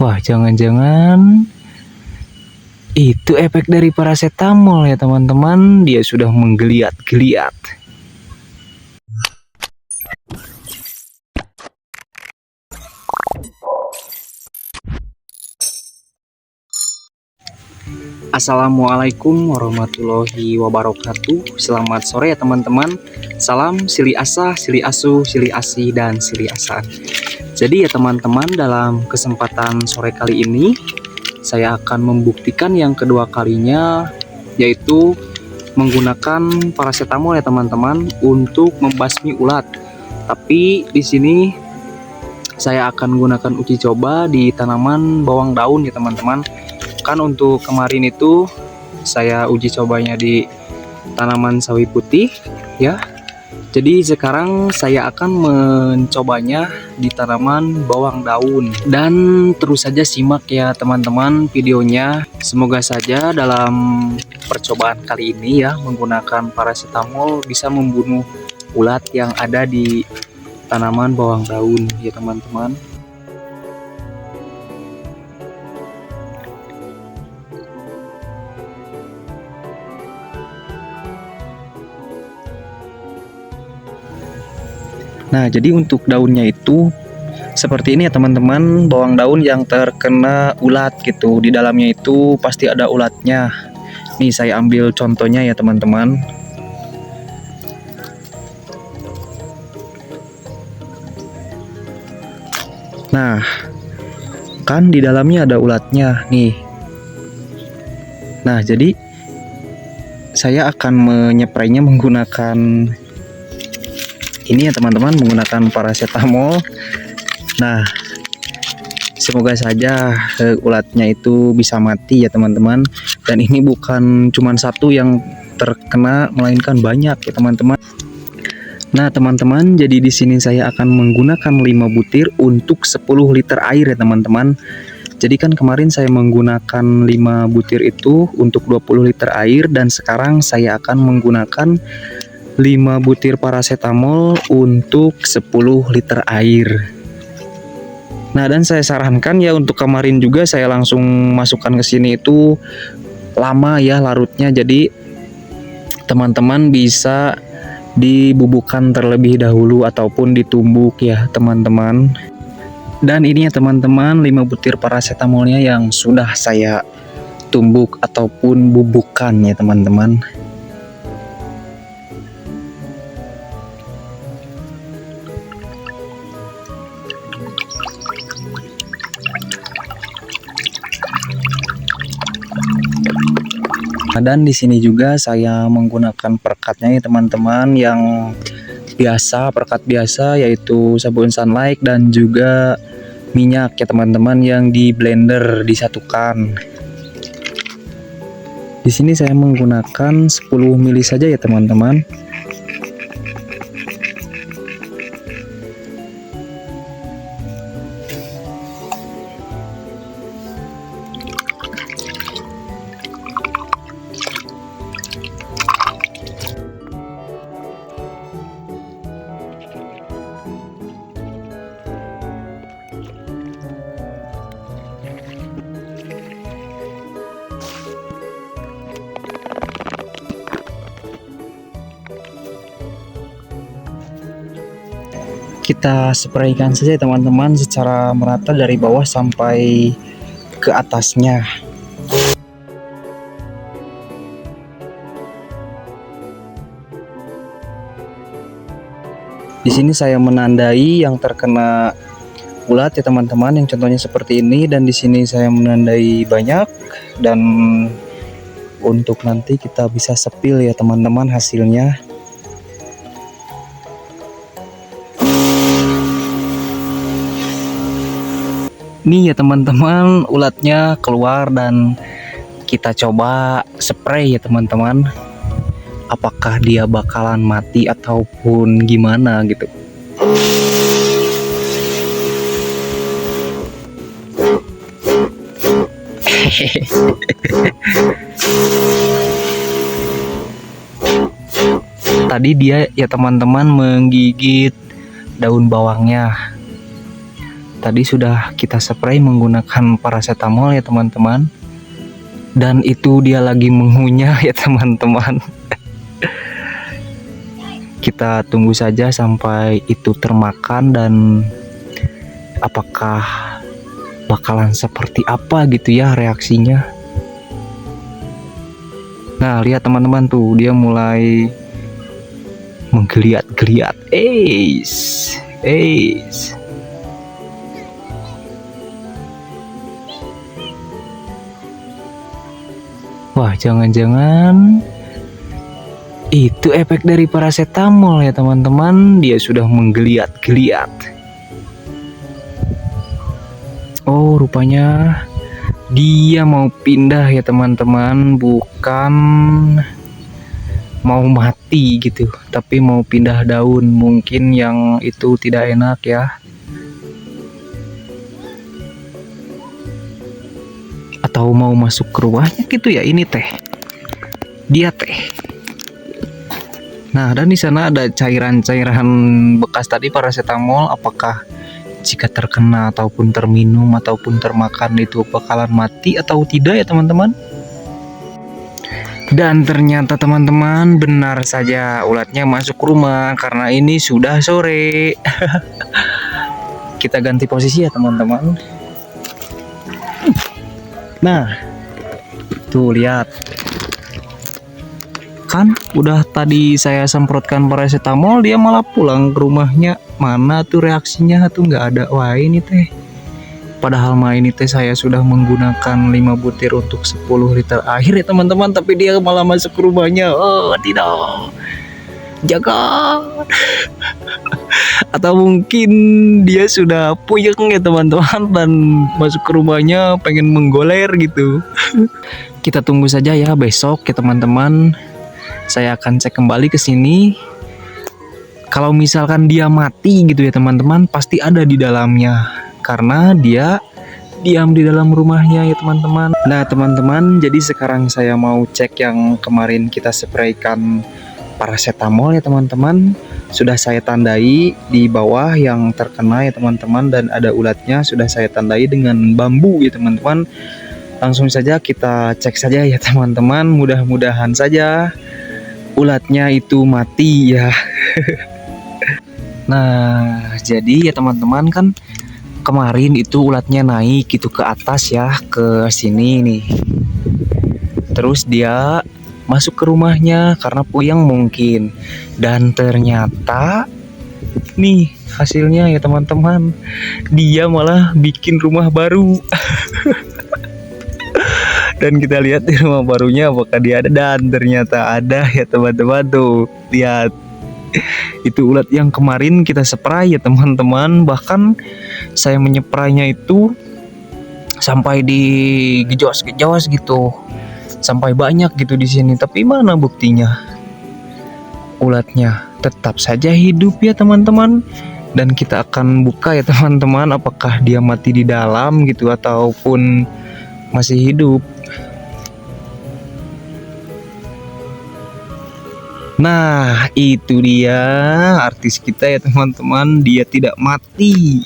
Wah, jangan-jangan itu efek dari paracetamol ya teman-teman. Dia sudah menggeliat-geliat. Assalamualaikum warahmatullahi wabarakatuh. Selamat sore ya teman-teman. Salam silih asah, silih asuh, silih asih, dan silih asan. Jadi ya teman-teman, dalam kesempatan sore kali ini saya akan membuktikan yang kedua kalinya, yaitu menggunakan paracetamol ya teman-teman untuk membasmi ulat. Tapi di sini saya akan gunakan uji coba di tanaman bawang daun ya teman-teman. Kan untuk kemarin itu saya uji cobanya di tanaman sawi putih ya. Jadi sekarang saya akan mencobanya di tanaman bawang daun. Dan terus saja simak ya teman-teman videonya. Semoga saja dalam percobaan kali ini ya, menggunakan paracetamol bisa membunuh ulat yang ada di tanaman bawang daun ya teman-teman. Nah, jadi untuk daunnya itu seperti ini ya teman-teman, bawang daun yang terkena ulat gitu. Di dalamnya itu pasti ada ulatnya. Nih saya ambil contohnya ya teman-teman. Nah, kan di dalamnya ada ulatnya nih. Nah, jadi saya akan menyeprainya menggunakan ini ya teman-teman, menggunakan paracetamol. Nah, semoga saja ulatnya itu bisa mati ya teman-teman. Dan ini bukan cuma satu yang terkena, melainkan banyak ya teman-teman. Nah teman-teman, jadi di sini saya akan menggunakan 5 butir untuk 10 liter air ya teman-teman. Jadi kan kemarin saya menggunakan 5 butir itu untuk 20 liter air, dan sekarang saya akan menggunakan 5 butir paracetamol untuk 10 liter air. Nah, dan saya sarankan ya, untuk kemarin juga saya langsung masukkan ke sini itu lama ya larutnya. Jadi teman-teman bisa dibubukkan terlebih dahulu ataupun ditumbuk ya teman-teman. Dan ini ya teman-teman, 5 butir paracetamolnya yang sudah saya tumbuk ataupun bubukkan ya teman-teman. Dan di sini juga saya menggunakan perekatnya ya teman-teman, yang biasa, perekat biasa, yaitu sabun sunlight dan juga minyak ya teman-teman, yang di blender disatukan. Di sini saya menggunakan 10 ml saja ya teman-teman. Kita spraykan saja teman-teman secara merata dari bawah sampai ke atasnya. Di sini saya menandai yang terkena ulat ya teman-teman, yang contohnya seperti ini, dan di sini saya menandai banyak, dan untuk nanti kita bisa sepil ya teman-teman hasilnya. Nih ya teman-teman, ulatnya keluar dan kita coba spray ya teman-teman. Apakah dia bakalan mati ataupun gimana gitu. Tadi dia ya teman-teman menggigit daun bawangnya. Tadi sudah kita spray menggunakan paracetamol ya teman-teman. Dan itu dia lagi mengunyah ya teman-teman. Kita tunggu saja sampai itu termakan dan apakah bakalan seperti apa gitu ya reaksinya. Nah, lihat teman-teman tuh, dia mulai menggeliat-geliat. Wah, jangan-jangan itu efek dari paracetamol ya teman-teman. Dia sudah menggeliat-geliat. Oh, rupanya dia mau pindah ya teman-teman, bukan mau mati gitu, tapi mau pindah daun. Mungkin yang itu tidak enak ya, atau mau masuk ke rumahnya gitu ya. Ini dia teh. Nah, dan di sana ada cairan-cairan bekas tadi paracetamol. Apakah jika terkena ataupun terminum ataupun termakan itu bakalan mati atau tidak ya teman-teman? Dan ternyata teman-teman, benar saja, ulatnya masuk rumah karena ini sudah sore. Kita ganti posisi ya teman-teman. Nah, tuh lihat kan, udah tadi saya semprotkan paracetamol, dia malah pulang ke rumahnya. Mana tuh reaksinya tuh, nggak ada. Wah, ini teh, padahal mah ini teh saya sudah menggunakan 5 butir untuk 10 liter air ya teman-teman, tapi dia malah masuk ke rumahnya. Oh tidak, jaga. Atau mungkin dia sudah puyeng ya teman-teman dan masuk ke rumahnya pengen menggoler gitu. Kita tunggu saja ya, besok ya teman-teman. Saya akan cek kembali ke sini. Kalau misalkan dia mati gitu ya teman-teman, pasti ada di dalamnya karena dia diam di dalam rumahnya ya teman-teman. Nah teman-teman, jadi sekarang saya mau cek yang kemarin kita spraykan paracetamol ya teman-teman. Sudah saya tandai di bawah yang terkena ya teman-teman, dan ada ulatnya sudah saya tandai dengan bambu ya teman-teman. Langsung saja kita cek saja ya teman-teman. Mudah-mudahan saja ulatnya itu mati ya. Nah, jadi ya teman-teman, kan kemarin itu ulatnya naik gitu ke atas ya, ke sini nih. Terus dia masuk ke rumahnya karena puyeng mungkin. Dan ternyata nih hasilnya ya teman-teman, dia malah bikin rumah baru. Dan kita lihat di rumah barunya apakah dia ada, dan ternyata ada ya teman-teman. Tuh lihat, itu ulat yang kemarin kita spray ya teman-teman. Bahkan saya menypraynya itu sampai di gejos-gejos gitu, sampai banyak gitu di sini. Tapi mana buktinya? Ulatnya tetap saja hidup ya teman-teman. Dan kita akan buka ya teman-teman, apakah dia mati di dalam gitu ataupun masih hidup. Nah, itu dia artis kita ya teman-teman, dia tidak mati.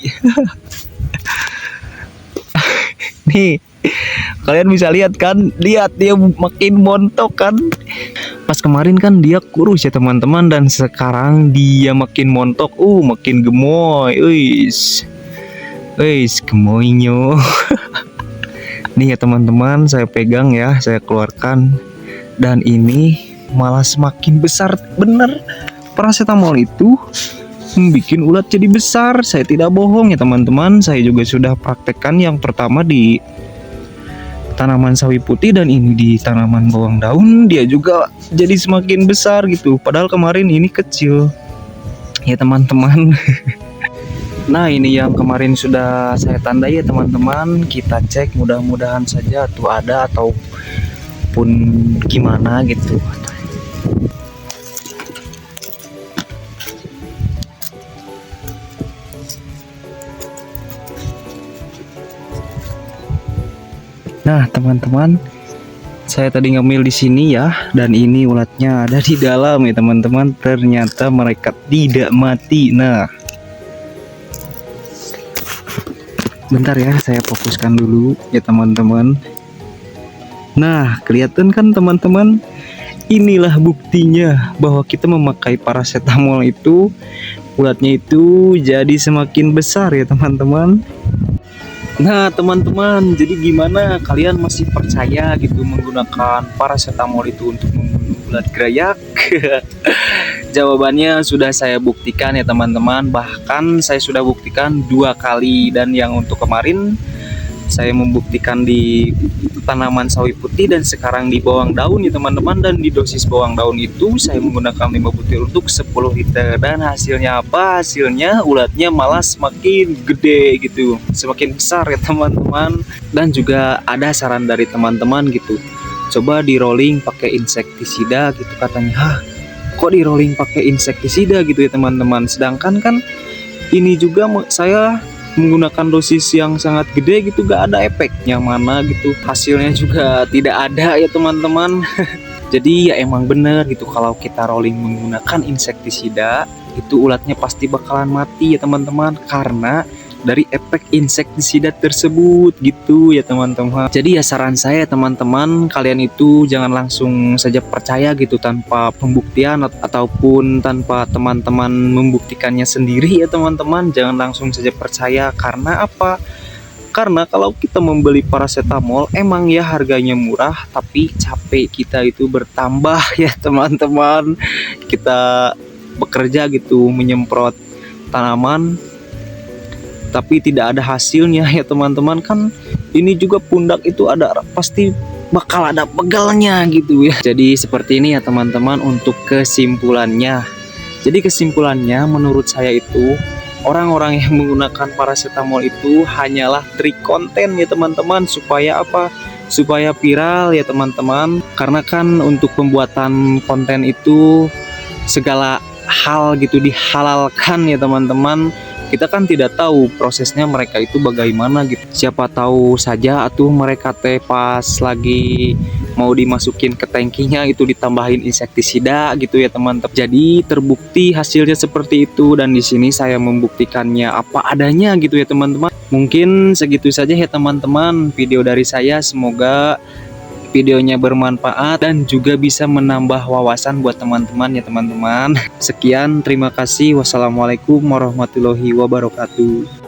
Nih, kalian bisa lihat kan, lihat dia makin montok kan. Pas kemarin kan dia kurus ya teman-teman, dan sekarang dia makin montok, makin gemoy. Wis, gemoynya. Nih ya teman-teman, saya pegang ya, saya keluarkan, dan ini malah semakin besar. Bener, paracetamol itu membuat ulat jadi besar. Saya tidak bohong ya teman-teman. Saya juga sudah praktekkan yang pertama di tanaman sawi putih, dan ini di tanaman bawang daun. Dia juga jadi semakin besar gitu, padahal kemarin ini kecil ya teman-teman. Nah, ini yang kemarin sudah saya tandai ya teman-teman. Kita cek, mudah-mudahan saja tuh ada ataupun gimana gitu. Nah teman-teman, saya tadi ngemil di sini ya, dan ini ulatnya ada di dalam ya teman-teman. Ternyata mereka tidak mati. Nah, Bentar ya, saya fokuskan dulu ya teman-teman. Nah, kelihatan kan teman-teman? Inilah buktinya bahwa kita memakai paracetamol itu ulatnya itu jadi semakin besar ya teman-teman. Nah teman-teman, jadi gimana, kalian masih percaya gitu menggunakan paracetamol itu untuk membunuh ulat gerayak? Jawabannya sudah saya buktikan ya teman-teman. Bahkan saya sudah buktikan 2 kali, dan yang untuk kemarin saya membuktikan di tanaman sawi putih dan sekarang di bawang daun ya teman-teman. Dan di dosis bawang daun itu saya menggunakan 5 butir untuk 10 liter, dan hasilnya apa? Hasilnya ulatnya malah semakin gede gitu, semakin besar ya teman-teman. Dan juga ada saran dari teman-teman gitu, coba di rolling pakai insektisida gitu katanya. Hah, kok di rolling pakai insektisida gitu ya teman-teman, sedangkan kan ini juga saya menggunakan dosis yang sangat gede gitu, gak ada efeknya mana gitu, hasilnya juga tidak ada ya teman-teman. Jadi ya emang bener gitu, kalau kita rolling menggunakan insektisida itu ulatnya pasti bakalan mati ya teman-teman, karena dari efek insektisida tersebut gitu ya teman-teman. Jadi ya saran saya teman-teman, kalian itu jangan langsung saja percaya gitu tanpa pembuktian ataupun tanpa teman-teman membuktikannya sendiri ya teman-teman. Jangan langsung saja percaya, karena apa? Karena kalau kita membeli paracetamol emang ya harganya murah, tapi capek kita itu bertambah ya teman-teman. Kita bekerja gitu menyemprot tanaman tapi tidak ada hasilnya ya teman-teman. Kan ini juga pundak itu ada, pasti bakal ada pegalnya gitu ya. Jadi seperti ini ya teman-teman untuk kesimpulannya. Jadi kesimpulannya menurut saya itu, orang-orang yang menggunakan paracetamol itu hanyalah trik konten ya teman-teman, supaya apa? Supaya viral ya teman-teman. Karena kan untuk pembuatan konten itu segala hal gitu dihalalkan ya teman-teman. Kita kan tidak tahu prosesnya mereka itu bagaimana gitu. Siapa tahu saja atuh mereka teh pas lagi mau dimasukin ke tangkinya itu ditambahin insektisida gitu ya teman-teman. Jadi terbukti hasilnya seperti itu, dan di sini saya membuktikannya apa adanya gitu ya teman-teman. Mungkin segitu saja ya teman-teman video dari saya, semoga videonya bermanfaat dan juga bisa menambah wawasan buat teman-teman ya teman-teman. Sekian, terima kasih. Wassalamualaikum warahmatullahi wabarakatuh.